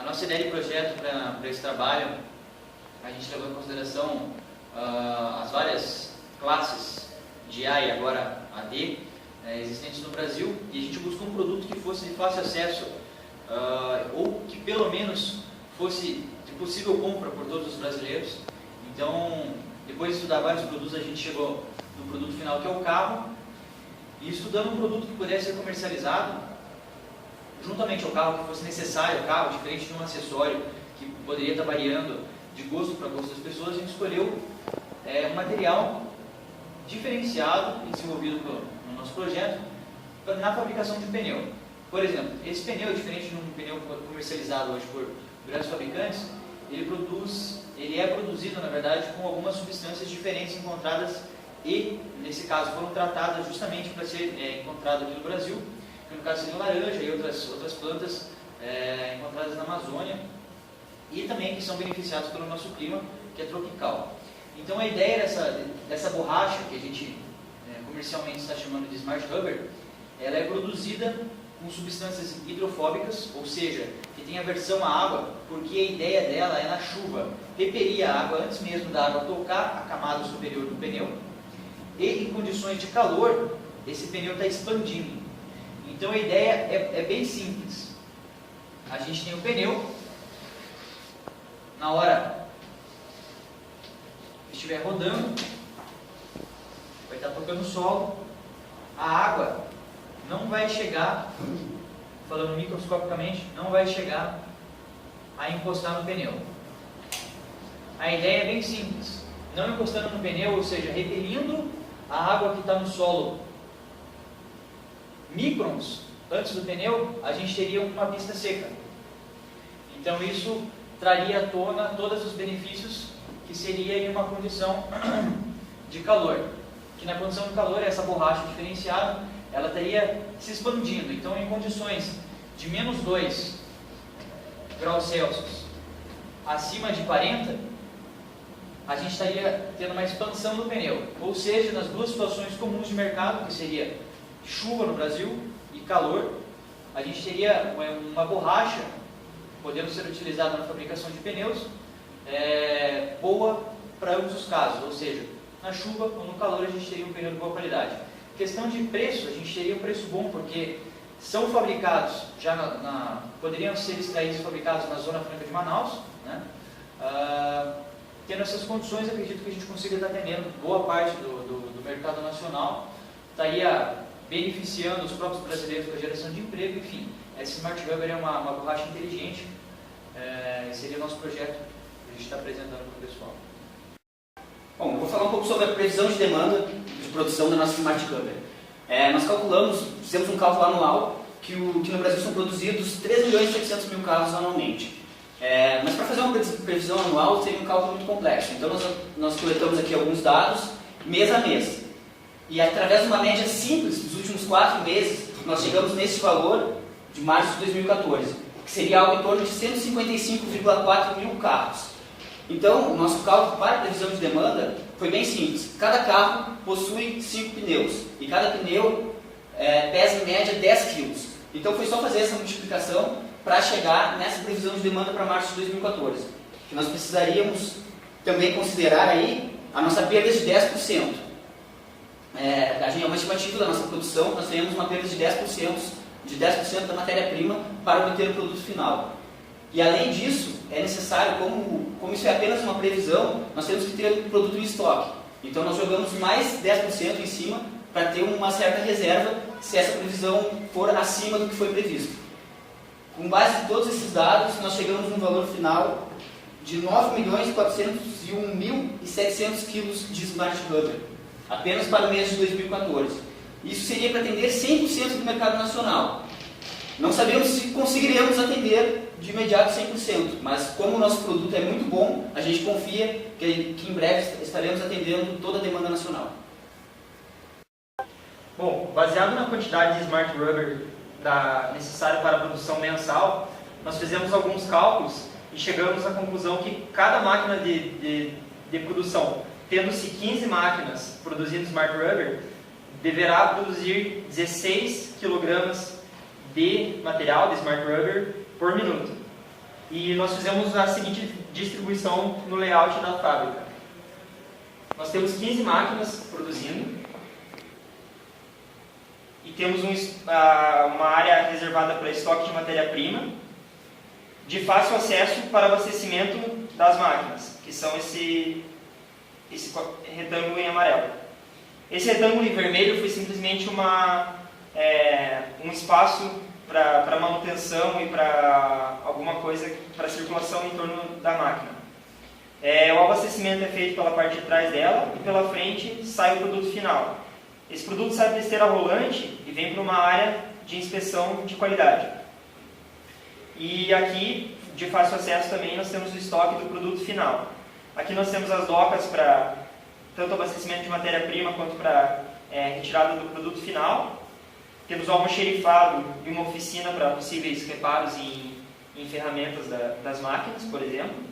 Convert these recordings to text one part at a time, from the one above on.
nossa ideia de projeto para esse trabalho, a gente levou em consideração as várias classes de A e agora AD existentes no Brasil, e a gente buscou um produto que fosse de fácil acesso, ou que pelo menos fosse de possível compra por todos os brasileiros. Então, depois de estudar vários produtos, a gente chegou no produto final, que é o carro, e estudando um produto que pudesse ser comercializado juntamente ao carro, que fosse necessário ao carro, diferente de um acessório que poderia estar variando de gosto para gosto das pessoas, a gente escolheu um material diferenciado e desenvolvido no nosso projeto na fabricação de um pneu. Por exemplo, esse pneu, diferente de um pneu comercializado hoje por grandes fabricantes, ele é produzido, na verdade, com algumas substâncias diferentes encontradas e, nesse caso, foram tratadas justamente para ser encontrado aqui no Brasil, que no caso seria laranja e outras plantas encontradas na Amazônia, e também que são beneficiados pelo nosso clima, que é tropical. Então a ideia dessa borracha, que a gente comercialmente está chamando de Smart Rubber, ela é produzida com substâncias hidrofóbicas, ou seja, que tem aversão à água, porque a ideia dela é na chuva repelir a água antes mesmo da água tocar a camada superior do pneu, e em condições de calor, esse pneu está expandindo. Então a ideia é bem simples. A gente tem o pneu, na hora que estiver rodando, vai estar tocando o solo, a água não vai chegar, falando microscopicamente, não vai chegar a encostar no pneu. A ideia é bem simples, não encostando no pneu, ou seja, repelindo a água que está no solo microns antes do pneu, a gente teria uma pista seca. Então isso traria à tona todos os benefícios que seria em uma condição de calor. Que na condição de calor, essa borracha diferenciada, ela estaria se expandindo. Então, em condições de menos 2 graus Celsius acima de 40, a gente estaria tendo uma expansão do pneu. Ou seja, nas duas situações comuns de mercado, que seria chuva no Brasil e calor, a gente teria uma borracha podendo ser utilizada na fabricação de pneus, boa para ambos os casos, ou seja, na chuva ou no calor a gente teria um pneu de boa qualidade. Questão de preço, a gente teria um preço bom, porque são fabricados, poderiam ser extraídos e fabricados na Zona Franca de Manaus, né? Tendo essas condições, acredito que a gente consiga estar atendendo boa parte do mercado nacional, estaria beneficiando os próprios brasileiros com a geração de emprego, enfim. Essa Smart Rubber é uma borracha inteligente, seria o nosso projeto que a gente está apresentando para o pessoal. Bom, eu vou falar um pouco sobre a previsão de demanda de produção da nossa Smart Rubber. Nós fizemos um cálculo anual que no Brasil são produzidos 3.700.000 carros anualmente. Mas para fazer uma previsão anual seria um cálculo muito complexo. Então nós coletamos aqui alguns dados mês a mês. E através de uma média simples dos últimos 4 meses, nós chegamos nesse valor de março de 2014, que seria algo em torno de 155,4 mil carros. Então, o nosso cálculo para a previsão de demanda foi bem simples. Cada carro possui 5 pneus e cada pneu pesa em média 10 kg. Então, foi só fazer essa multiplicação para chegar nessa previsão de demanda para março de 2014. Que nós precisaríamos também considerar aí a nossa perda de 10%. A gente é uma estimativa da nossa produção, nós teríamos uma perda de 10% da matéria-prima para obter o produto final. E além disso, é necessário, como isso é apenas uma previsão, nós temos que ter o produto em estoque. Então nós jogamos mais 10% em cima para ter uma certa reserva se essa previsão for acima do que foi previsto. Com base em todos esses dados, nós chegamos num valor final de 9.401.700 kg de Smart Rubber, apenas para o mês de 2014. Isso seria para atender 100% do mercado nacional. Não sabemos se conseguiremos atender de imediato 100%, mas como o nosso produto é muito bom, a gente confia que em breve estaremos atendendo toda a demanda nacional. Bom, baseado na quantidade de Smart Rubber necessária para a produção mensal, nós fizemos alguns cálculos e chegamos à conclusão que cada máquina de produção, tendo-se 15 máquinas produzindo Smart Rubber, deverá produzir 16 kg de material de Smart Rubber por minuto. E nós fizemos a seguinte distribuição no layout da fábrica. Nós temos 15 máquinas produzindo e temos uma área reservada para estoque de matéria-prima de fácil acesso para abastecimento das máquinas, que são esse retângulo em amarelo. Esse retângulo em vermelho foi simplesmente um espaço para manutenção e para alguma coisa, para circulação em torno da máquina. O abastecimento é feito pela parte de trás dela e pela frente sai o produto final. Esse produto sai da esteira rolante e vem para uma área de inspeção de qualidade. E aqui, de fácil acesso também, nós temos o estoque do produto final. Aqui nós temos as docas para tanto abastecimento de matéria-prima quanto para retirada do produto final. Temos o almoxerifado e uma oficina para possíveis reparos em ferramentas das máquinas, por exemplo.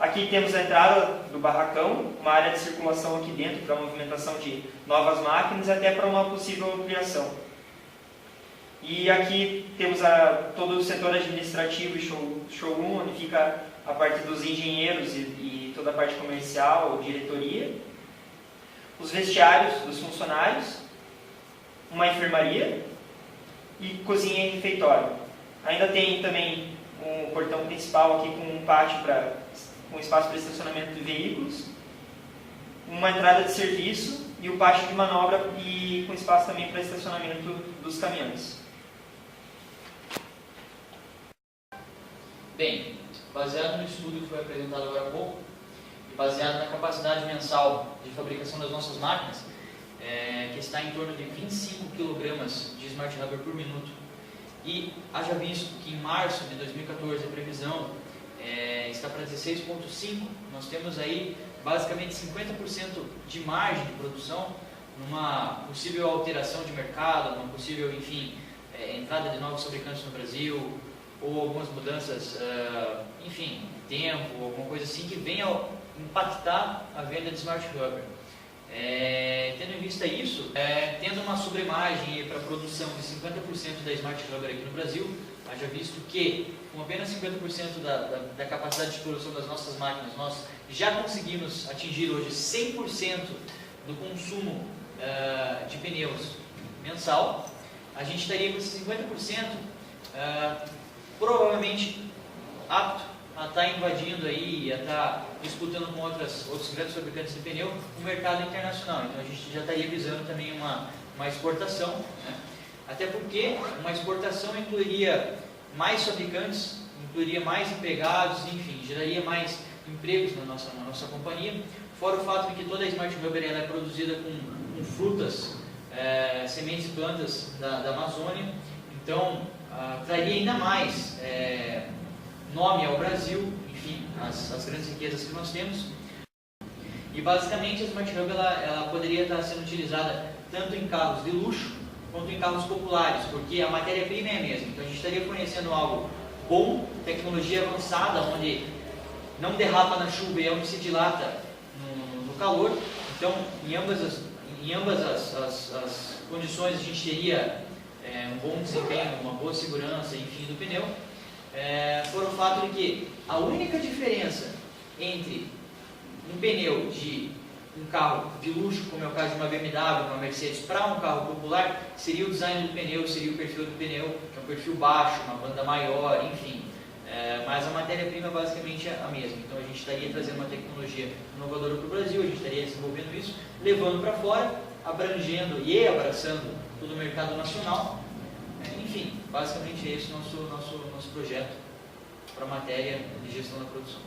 Aqui temos a entrada do barracão, uma área de circulação aqui dentro para a movimentação de novas máquinas e até para uma possível ampliação. E aqui temos todo o setor administrativo e showroom, onde fica a parte dos engenheiros e toda a parte comercial, diretoria. Os vestiários dos funcionários, uma enfermaria e cozinha e refeitório. Ainda tem também um portão principal aqui com um pátio com espaço para estacionamento de veículos, uma entrada de serviço e o pátio de manobra e com espaço também para estacionamento dos caminhões. Bem, baseado no estudo que foi apresentado agora há pouco e baseado na capacidade mensal de fabricação das nossas máquinas, que está em torno de 25 kg de Smart Rubber por minuto, e haja visto que em março de 2014 a previsão está para 16,5, nós temos aí basicamente 50% de margem de produção numa possível alteração de mercado, numa possível, enfim, entrada de novos fabricantes no Brasil, ou algumas mudanças, enfim, de tempo, alguma coisa assim que venha impactar a venda de Smart Rubber. Tendo em vista isso, tendo uma sobremargem para a produção de 50% da Smart Rubber aqui no Brasil, haja visto que com apenas 50% da capacidade de produção das nossas máquinas, nós já conseguimos atingir hoje 100% do consumo de pneus mensal. A gente estaria com esses 50% provavelmente apto a estar invadindo aí, a estar disputando com outros grandes fabricantes de pneu o mercado internacional. Então a gente já estaria visando também uma exportação, né? Até porque uma exportação incluiria mais fabricantes, incluiria mais empregados, enfim, geraria mais empregos na nossa companhia. Fora o fato de que toda a Smart Rubber ela é produzida com frutas, sementes e plantas da Amazônia, então traria ainda mais nome ao Brasil, enfim, as grandes riquezas que nós temos. E basicamente a Smart Rubber ela poderia estar sendo utilizada tanto em carros de luxo quanto em carros populares, porque a matéria-prima é a mesma. Então a gente estaria fornecendo algo bom, tecnologia avançada, onde não derrapa na chuva e onde se dilata no calor. Então em ambas as condições a gente teria um bom desempenho, uma boa segurança, enfim, do pneu. Fora o fato de que a única diferença entre um pneu de um carro de luxo, como é o caso de uma BMW, uma Mercedes, para um carro popular, seria o design do pneu, seria o perfil do pneu, que é um perfil baixo, uma banda maior, enfim. Mas a matéria-prima basicamente é a mesma. Então a gente estaria trazendo uma tecnologia inovadora para o Brasil, a gente estaria desenvolvendo isso, levando para fora, abrangendo e abraçando todo o mercado nacional. Enfim, basicamente é esse nosso projeto para a matéria de gestão da produção.